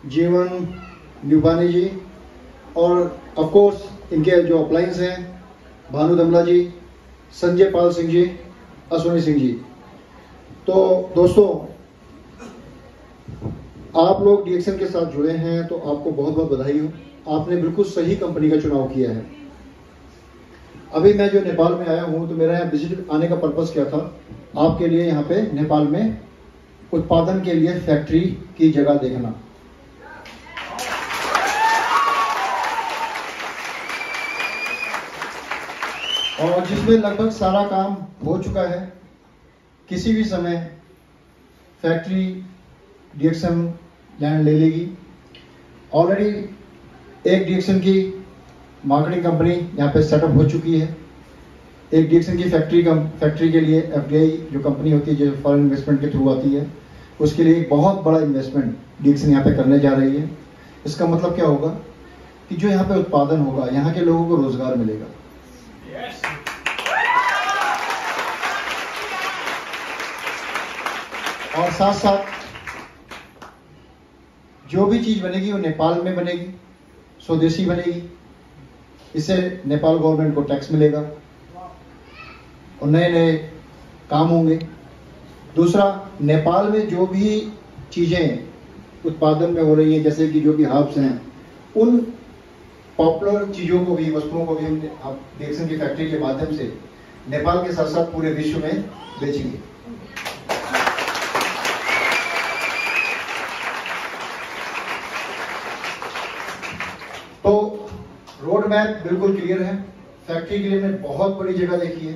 जीवन न्यूपानी जी, और of course इनके जो अप्लायंस हैं भानु दमला जी, संजय पाल सिंह जी, अश्विनी सिंह जी। तो दोस्तों, आप लोग डीएक्सएन के साथ जुड़े हैं तो आपको बहुत बहुत बधाई हो। आपने बिल्कुल सही कंपनी का चुनाव किया है। अभी मैं जो नेपाल में आया हूँ तो मेरा यहाँ विजिट आने का पर्पस क्या था, आपके लिए यहाँ पे नेपाल में उत्पादन के लिए फैक्ट्री की जगह देखना। और जिसमें लगभग सारा काम हो चुका है। किसी भी समय फैक्ट्री डीएक्सएन लैंड ले लेगी। ऑलरेडी एक डीएक्सएन की मार्केटिंग कंपनी यहाँ पे सेटअप हो चुकी है। एक डीएक्सएन की फैक्ट्री के लिए एफडीआई जो कंपनी होती है, जो फॉरेन इन्वेस्टमेंट के थ्रू आती है, उसके लिए एक बहुत बड़ा इन्वेस्टमेंट डीएक्सएन यहाँ पे करने जा रही है। इसका मतलब क्या होगा कि जो यहाँ पे उत्पादन होगा, यहाँ के लोगों को रोजगार मिलेगा। और साथ साथ जो भी चीज बनेगी वो नेपाल में बनेगी, स्वदेशी बनेगी। इससे नेपाल गवर्नमेंट को टैक्स मिलेगा और नए नए काम होंगे। दूसरा, नेपाल में जो भी चीजें उत्पादन में हो रही हैं, जैसे कि जो भी हर्ब्स हैं, उन पॉपुलर चीजों को भी, वस्तुओं को भी हम डीएक्सएन की फैक्ट्री के माध्यम से नेपाल के साथ साथ पूरे विश्व में बेचेंगे। तो रोड मैप बिल्कुल क्लियर है। फैक्ट्री के लिए हमने बहुत बड़ी जगह देखी है,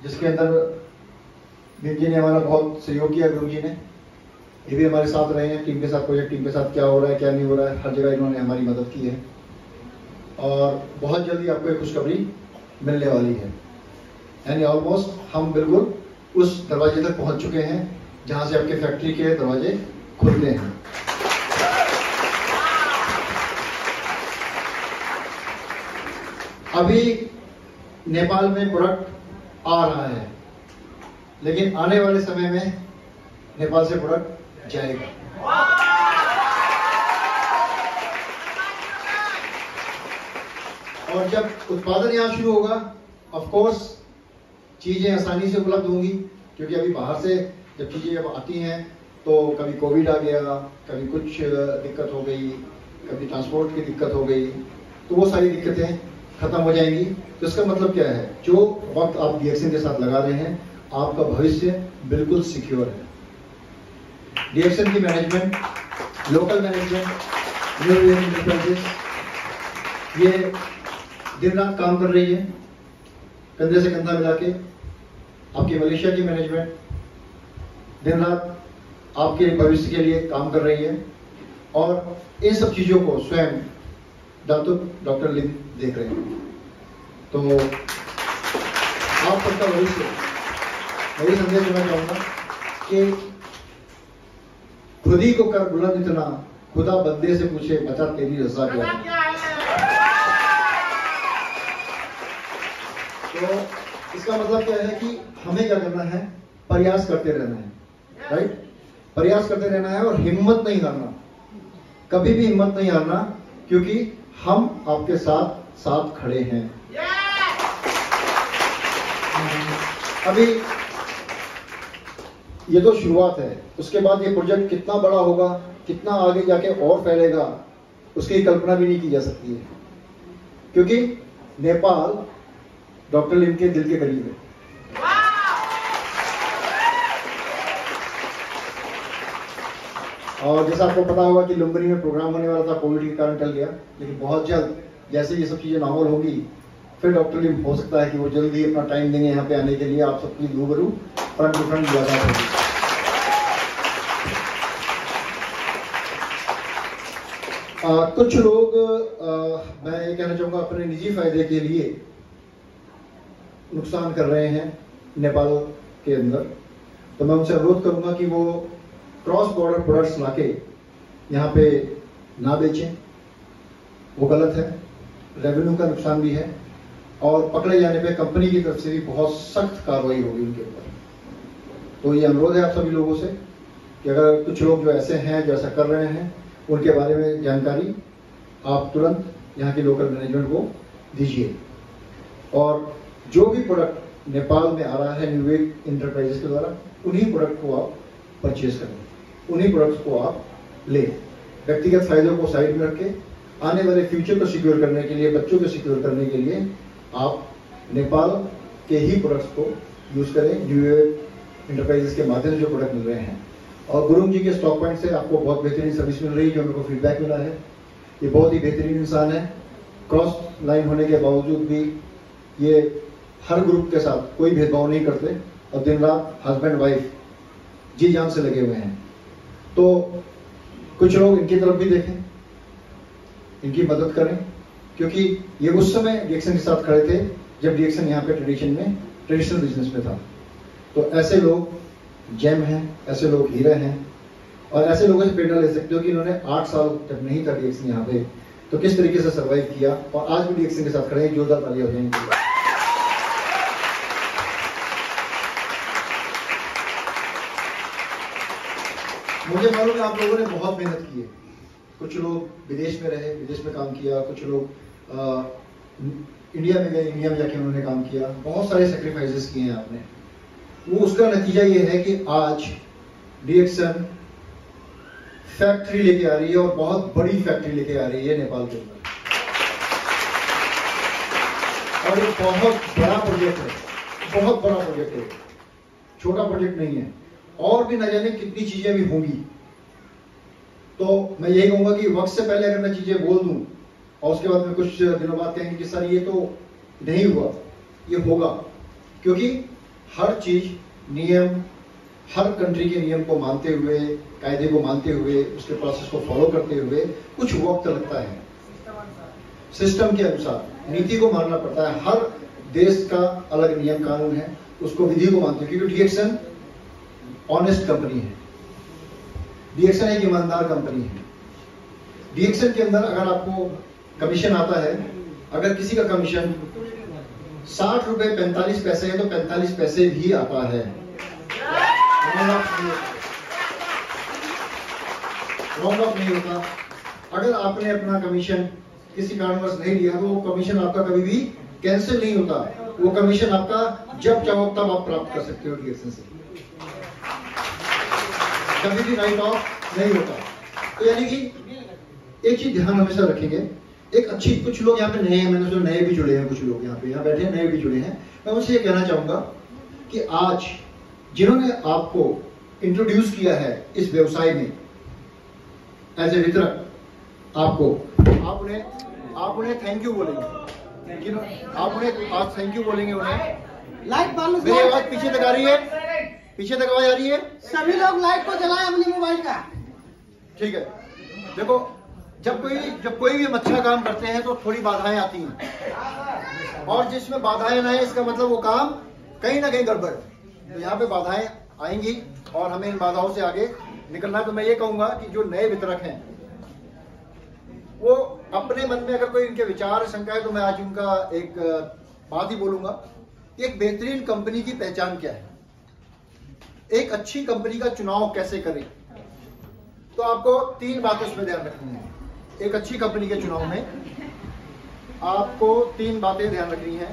जिसके अंदर भीम जी ने हमारा बहुत सहयोग किया, गुरु जी ने। ये भी हमारे साथ रहे हैं, टीम के साथ, प्रोजेक्ट टीम के साथ क्या हो रहा है क्या नहीं हो रहा है, हर जगह इन्होंने हमारी मदद की है। और बहुत जल्दी आपको एक खुशखबरी मिलने वाली है। यानी ऑलमोस्ट हम बिल्कुल उस दरवाजे तक पहुंच चुके हैं जहां से आपके फैक्ट्री के दरवाजे खुलते हैं। अभी नेपाल में प्रोडक्ट आ रहा है, लेकिन आने वाले समय में नेपाल से प्रोडक्ट जाएगा। और जब उत्पादन यहाँ शुरू होगा, ऑफ कोर्स चीजें आसानी से उपलब्ध होंगी, क्योंकि अभी बाहर से जब चीजें जब आती हैं तो कभी कोविड आ गया, कभी कुछ दिक्कत हो गई, कभी ट्रांसपोर्ट की दिक्कत हो गई, तो वो सारी दिक्कतें खत्म हो जाएंगी। तो इसका मतलब क्या है, जो वक्त आप डीएक्सएन के साथ लगा रहे हैं, आपका भविष्य बिल्कुल सिक्योर है। डीएक्सएन की मैनेजमेंट, लोकल मैनेजमेंट, ये दिन रात काम कर रही है, कंधे से कंधा मिला के। आपकी मलेशिया की मैनेजमेंट दिन रात आपके भविष्य के लिए काम कर रही है, और इन सब चीजों को स्वयं डॉक्टर लिम देख रहे हैं। तो आप सबका भविष्य, वही संदेश देना चाहूंगा कि खुद ही को कर बुलंद इतना, खुदा बंदे से पूछे बचा तेरी रज़ा क्या है। तो इसका मतलब क्या है कि हमें क्या करना है, प्रयास करते रहना है, राइट? प्रयास करते रहना है और हिम्मत नहीं हारना, कभी भी हिम्मत नहीं हारना, क्योंकि हम आपके साथ साथ खड़े हैं। अभी ये तो शुरुआत है, उसके बाद ये प्रोजेक्ट कितना बड़ा होगा, कितना आगे जाके और फैलेगा, उसकी कल्पना भी नहीं की जा सकती है, क्योंकि नेपाल डॉक्टर लिम के दिल के करीब है। और जैसा आपको पता होगा कि लुम्बिनी में प्रोग्राम होने वाला था, कोविड के कारण टल गया, लेकिन बहुत जल्द जैसे ये सब चीजें नॉर्मल होगी, फिर डॉक्टर लिम हो सकता है कि वो जल्द ही अपना टाइम देंगे यहाँ पे आने के लिए, आप सबकी रूबरू फ्रंट टू फ्रंट मुलाकात होगी। कुछ लोग मैं ये कहना चाहूंगा अपने निजी फायदे के लिए नुकसान कर रहे हैं नेपाल के अंदर, तो मैं उनसे अनुरोध करूंगा कि वो क्रॉस बॉर्डर प्रोडक्ट्स लाके यहाँ पे ना बेचें, वो गलत है, रेवेन्यू का नुकसान भी है, और पकड़े जाने पे कंपनी की तरफ से भी बहुत सख्त कार्रवाई होगी उनके ऊपर। तो ये अनुरोध है आप सभी लोगों से कि अगर कुछ लोग जो ऐसे हैं, जो ऐसा कर रहे हैं, उनके बारे में जानकारी आप तुरंत यहाँ की लोकल मैनेजमेंट को दीजिए। और जो भी प्रोडक्ट नेपाल में आ रहा है न्यूवेक इंटरप्राइजेस के द्वारा, उन्हीं प्रोडक्ट को आप परचेज करें, उन्हीं प्रोडक्ट्स को आप लें। व्यक्तिगत फायदों को साइड में रख के आने वाले फ्यूचर को सिक्योर करने के लिए, बच्चों को सिक्योर करने के लिए आप नेपाल के ही प्रोडक्ट्स को यूज करें, न्यूवेक इंटरप्राइजेस के माध्यम से जो प्रोडक्ट मिल रहे हैं। और गुरुंग जी के स्टॉक पॉइंट से आपको बहुत बेहतरीन सर्विस मिल रही है, जो मेरे को फीडबैक मिला है। ये बहुत ही बेहतरीन इंसान है, क्रॉस लाइन होने के बावजूद भी ये हर ग्रुप के साथ कोई भेदभाव नहीं करते और दिन रात हस्बैंड वाइफ जी जान से लगे हुए हैं। तो कुछ लोग इनकी तरफ भी देखें, इनकी मदद करें, क्योंकि ये उस समय डीएक्सन के साथ खड़े थे जब डीएक्सन यहाँ पे ट्रेडिशनल बिजनेस में था। तो ऐसे लोग जेम हैं, ऐसे लोग हीरे हैं, और ऐसे लोगों से प्रेरणा ले सकते हो कि इन्होंने 8 साल तक नहीं था डीएक्सन यहाँ पे, तो किस तरीके से सर्वाइव किया और आज भी डीएक्सन के साथ खड़े हैं। जोरदार तालियां हो जाएंगी। मुझे मालूम है आप लोगों ने बहुत मेहनत की है। कुछ लोग विदेश में रहे, विदेश में काम किया, कुछ लोग इंडिया में गए, इंडिया में जाके उन्होंने काम किया, बहुत सारे सेक्रीफाइसेस किए हैं आपने। वो उसका नतीजा ये है कि आज डीएक्सन फैक्ट्री लेके आ रही है, और बहुत बड़ी फैक्ट्री लेके आ रही है नेपाल के अंदर। और ये बहुत बड़ा प्रोजेक्ट है, बहुत बड़ा प्रोजेक्ट है, छोटा प्रोजेक्ट नहीं है। और भी न जाने कितनी चीजें भी होंगी। तो मैं यही कहूंगा कि वक्त से पहले अगर मैं चीजें बोल दूं और उसके बाद में कुछ दिनों बाद कहेंगे कि सर ये तो नहीं हुआ, ये होगा, क्योंकि हर चीज नियम, हर कंट्री के नियम को मानते हुए, कायदे को मानते हुए, उसके प्रोसेस को फॉलो करते हुए कुछ वक्त लगता है। सिस्टम के अनुसार नीति को मानना पड़ता है। हर देश का अलग नियम कानून है, उसको विधि को मानते हैं, क्योंकि डीएक्सन ऑनेस्ट कंपनी है, डीएक्सन एक ईमानदार कंपनी है। डीएक्सन के अंदर अगर आपको कमीशन आता है, अगर किसी का कमीशन 60 रुपए 45 पैसे है तो 45 पैसे भी आता है। रॉन्ग ऑफ नहीं होता। अगर आपने अपना कमीशन किसी कारणवश नहीं लिया तो वो कमीशन आपका कभी भी कैंसिल नहीं होता। वो कमीशन आपका जब चाहो तब आप प्राप्त कर सकते हो डीएक्सन से, कभी भी राइट ऑफ नहीं होता। तो यानी कि एक चीज ध्यान हमेशा रखेंगे, एक अच्छी, कुछ लोग यहाँ पे नए हैं, मैंने सुना नए भी जुड़े हैं, कुछ लोग यहाँ पे यहाँ बैठे हैं नए भी जुड़े हैं। मैं उनसे ये कहना चाहूंगा कि आज जिन्होंने आपको इंट्रोड्यूस किया है इस व्यवसाय में एज ए वितरक, आप उन्हें थैंक यू बोलेंगे, आप उन्हें आज थैंक यू बोलेंगे उन्हें। लाइट बालू मेरी आवाज पीछे तक आ रही है, पीछे तक आवाज आ रही है? सभी लोग लाइट को जलाएं अपने मोबाइल का। ठीक है। देखो, जब कोई भी अच्छा काम करते हैं तो थोड़ी बाधाएं आती हैं, और जिसमें बाधाएं ना है इसका मतलब वो काम कहीं ना कहीं गड़बड़ है। तो यहाँ पे बाधाएं आएंगी और हमें इन बाधाओं से आगे निकलना है। तो मैं ये कहूंगा कि जो नए वितरक हैं वो अपने मन में अगर कोई इनके विचार शंका है तो मैं आज उनका एक बात ही बोलूंगा। एक बेहतरीन कंपनी की पहचान क्या है, एक अच्छी कंपनी का चुनाव कैसे करें, तो आपको 3 बातें उसमें ध्यान रखनी है। एक अच्छी कंपनी के चुनाव में आपको 3 बातें ध्यान रखनी है।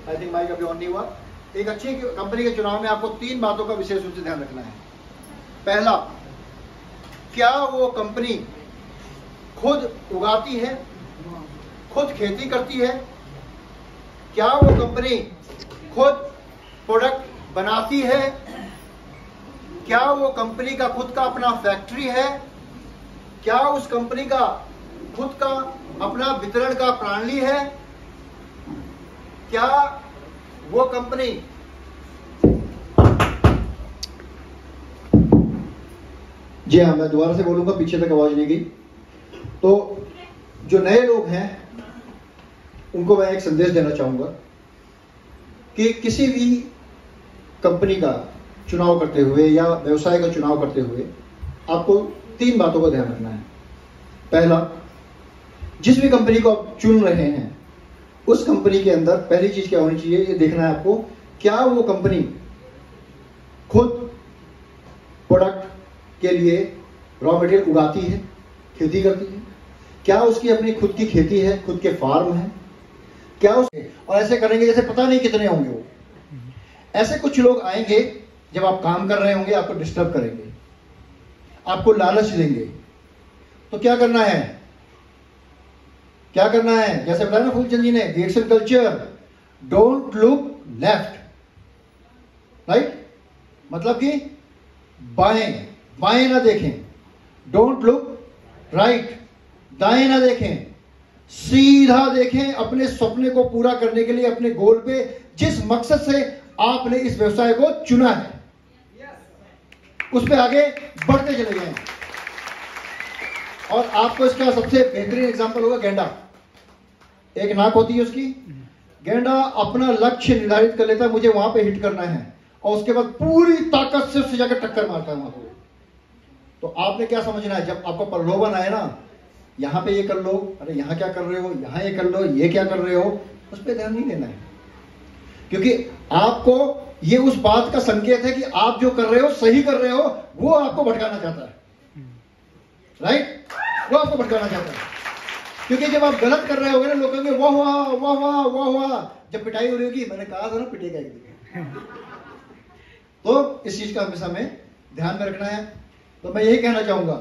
आई थिंक माइक अभी ऑन नहीं हुआ। एक अच्छी कंपनी के चुनाव में आपको 3 बातों का विशेष रूप से ध्यान रखना है। पहला, क्या वो कंपनी खुद उगाती है, खुद खेती करती है? क्या वो कंपनी खुद प्रोडक्ट बनाती है? क्या वो कंपनी का खुद का अपना फैक्ट्री है? क्या उस कंपनी का खुद का अपना वितरण का प्रणाली है? क्या वो कंपनी जी हाँ, मैं दोबारा से बोलूंगा, पीछे तक आवाज नहीं गई। तो जो नए लोग हैं उनको मैं एक संदेश देना चाहूंगा कि किसी भी कंपनी का चुनाव करते हुए या व्यवसाय का चुनाव करते हुए आपको 3 बातों का ध्यान रखना है। पहला, जिस भी कंपनी को आप चुन रहे हैं उस कंपनी के अंदर पहली चीज क्या होनी चाहिए, ये देखना है आपको, क्या वो कंपनी खुद प्रोडक्ट के लिए रॉ मटेरियल उगाती है, खेती करती है? क्या उसकी अपनी खुद की खेती है, खुद के फार्म है? क्या उसके और ऐसे करेंगे जैसे पता नहीं कितने होंगे वो। ऐसे कुछ लोग आएंगे जब आप काम कर रहे होंगे, आपको डिस्टर्ब करेंगे, आपको लालच देंगे। तो क्या करना है? क्या करना है? जैसे बताया ना फूलचंद जी ने, gates and culture, don't look left, right? मतलब कि बाएं बाएं ना देखें, डोंट लुक राइट, दाएं ना देखें, सीधा देखें अपने सपने को पूरा करने के लिए, अपने गोल पे, जिस मकसद से आपने इस व्यवसाय को चुना है, उस पे आगे बढ़ते चले जाएं। और आपको इसका सबसे बेहतरीन एग्जांपल होगा गेंडा। एक नाक होती है उसकी, गेंडा अपना लक्ष्य निर्धारित कर लेता है, मुझे वहां पे हिट करना है, और उसके बाद पूरी ताकत से उससे जाकर टक्कर मारता है वहां को। तो आपने क्या समझना है, जब आपको प्रलोभन आए ना, यहां पे ये कर लो, अरे यहां क्या कर रहे हो, यहां ये कर लो, ये क्या कर रहे हो, उस पर ध्यान नहीं देना है। क्योंकि आपको ये उस बात का संकेत है कि आप जो कर रहे हो सही कर रहे हो, वो आपको भटकाना चाहता है, राइट? वो आपको भटकाना चाहता है। क्योंकि जब आप गलत कर रहे होगे ना, लोग कहेंगे वाह वाह वाह वाह वाह वाह, जब पिटाई हो रही होगी, मैंने कहा था ना पिटेगा एक दिन। तो इस चीज का हमेशा हमें ध्यान में रखना है। तो मैं यही कहना चाहूंगा